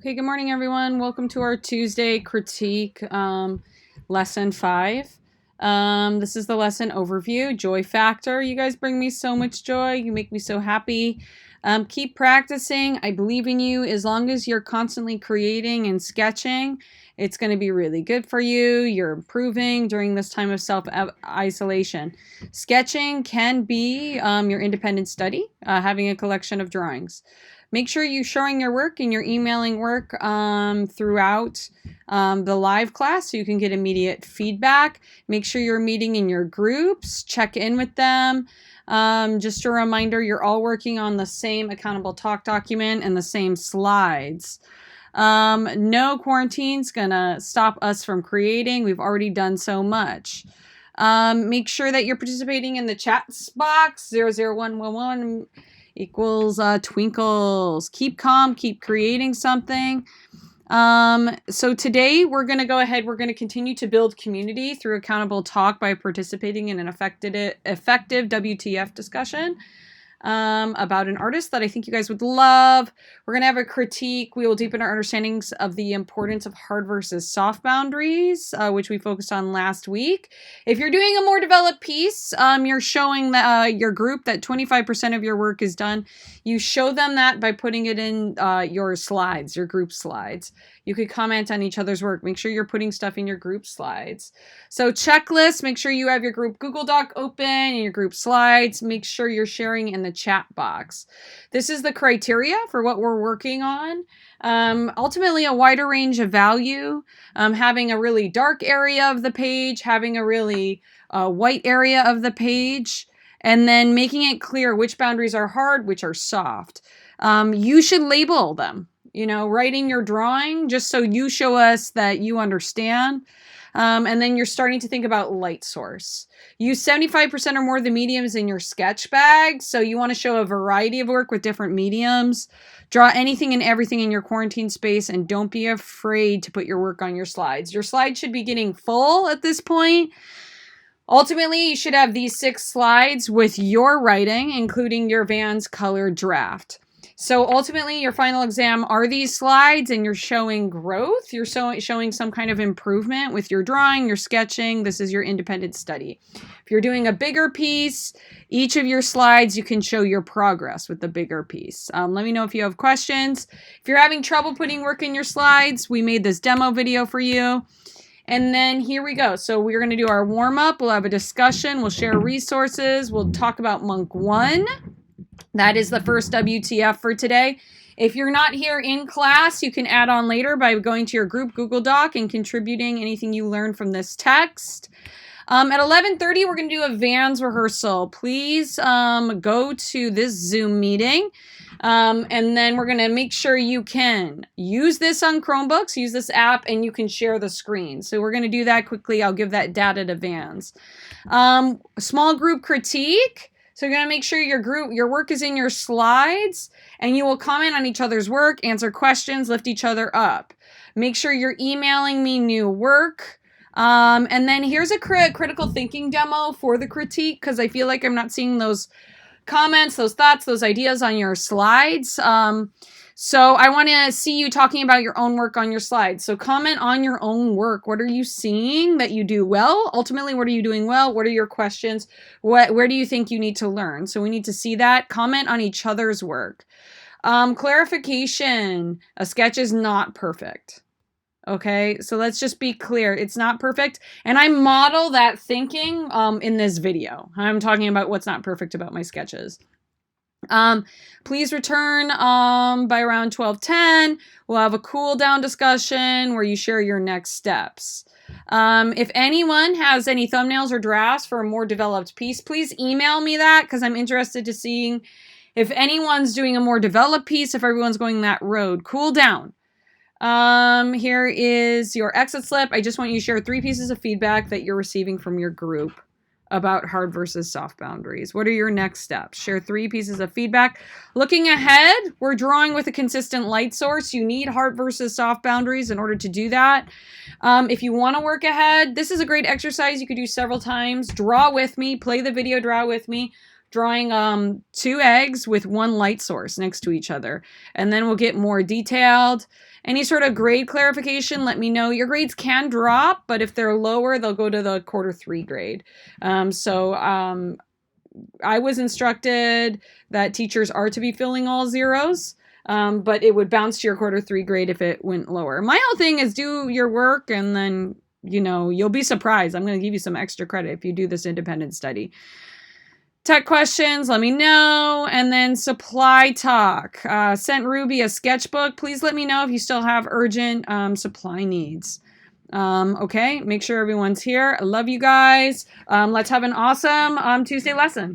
Okay, good morning, everyone. Welcome to our Tuesday critique, lesson 5. This is the lesson overview, joy factor. You guys bring me so much joy. You make me so happy. Keep practicing. I believe in you. As long as you're constantly creating and sketching, it's going to be really good for you. You're improving during this time of self-isolation. Sketching can be your independent study, having a collection of drawings. Make sure you're showing your work and you're emailing work throughout the live class so you can get immediate feedback. Make sure you're meeting in your groups. Check in with them. Just a reminder, you're all working on the same accountable talk document and the same slides. No quarantine's gonna stop us from creating. We've already done so much. Make sure that you're participating in the chat box. 00111 equals twinkles. Keep calm, keep creating something. So today we're going to go ahead, we're going to continue to build community through accountable talk by participating in an effective WTF discussion about an artist that I think you guys would love. We're going to have a critique. We will deepen our understandings of the importance of hard versus soft boundaries, which we focused on last week. If you're doing a more developed piece, you're showing your group that 25% of your work is done. You show them that by putting it in your slides, your group slides. You could comment on each other's work. Make sure you're putting stuff in your group slides. So checklist, make sure you have your group Google Doc open and your group slides. Make sure you're sharing in the chat box. This is the criteria for what we're working on. Ultimately, a wider range of value, having a really dark area of the page, having a really white area of the page, and then making it clear which boundaries are hard, which are soft. You should label them. You know, writing your drawing just so you show us that you understand. And then you're starting to think about light source. Use 75% or more of the mediums in your sketch bag. So you want to show a variety of work with different mediums. Draw anything and everything in your quarantine space, and don't be afraid to put your work on your slides. Your slides should be getting full at this point. Ultimately, you should have these 6 slides with your writing, including your Vans colored draft. So ultimately, your final exam are these slides, and you're showing growth. You're showing some kind of improvement with your drawing, your sketching. This is your independent study. If you're doing a bigger piece, each of your slides, you can show your progress with the bigger piece. Let me know if you have questions. If you're having trouble putting work in your slides, we made this demo video for you. And then here we go. So we're going to do our warm-up. We'll have a discussion. We'll share resources. We'll talk about Monk 1. That is the first WTF for today. If you're not here in class, you can add on later by going to your group Google Doc and contributing anything you learned from this text. At 11:30, we're going to do a Vans rehearsal. Please go to this Zoom meeting. And then we're going to make sure you can use this on Chromebooks, use this app, and you can share the screen. So we're going to do that quickly. I'll give that data to Vans. Small group critique. So you're going to make sure your work is in your slides, and you will comment on each other's work, answer questions, lift each other up. Make sure you're emailing me new work. And then here's a critical thinking demo for the critique, because I feel like I'm not seeing those comments, those thoughts, those ideas on your slides. So I want to see you talking about your own work on your slides. So comment on your own work. What are you seeing that you do well? Ultimately, what are you doing well? What are your questions? Where do you think you need to learn? So we need to see that. Comment on each other's work. Clarification. A sketch is not perfect. Okay, so let's just be clear. It's not perfect. And I model that thinking in this video. I'm talking about what's not perfect about my sketches. Please return by around 12:10. We'll have a cool down discussion where you share your next steps. If anyone has any thumbnails or drafts for a more developed piece, please email me that, because I'm interested to seeing if anyone's doing a more developed piece, if everyone's going that road. Cool down. Here is your exit slip. I just want you to share 3 pieces of feedback that you're receiving from your group about hard versus soft boundaries. What are your next steps? Share 3 pieces of feedback. Looking ahead, we're drawing with a consistent light source. You need hard versus soft boundaries in order to do that. If you want to work ahead, this is a great exercise you could do several times. Draw with me, play the video, draw with me. drawing 2 eggs with 1 light source next to each other. And then we'll get more detailed. Any sort of grade clarification, let me know. Your grades can drop, but if they're lower, they'll go to the quarter 3 grade. I was instructed that teachers are to be filling all zeros, but it would bounce to your quarter 3 grade if it went lower. My whole thing is do your work, and then, you'll be surprised. I'm going to give you some extra credit if you do this independent study. Tech questions, let me know. And then supply talk. Sent Ruby a sketchbook. Please let me know if you still have urgent supply needs. Okay, make sure everyone's here. I love you guys. Let's have an awesome Tuesday lesson.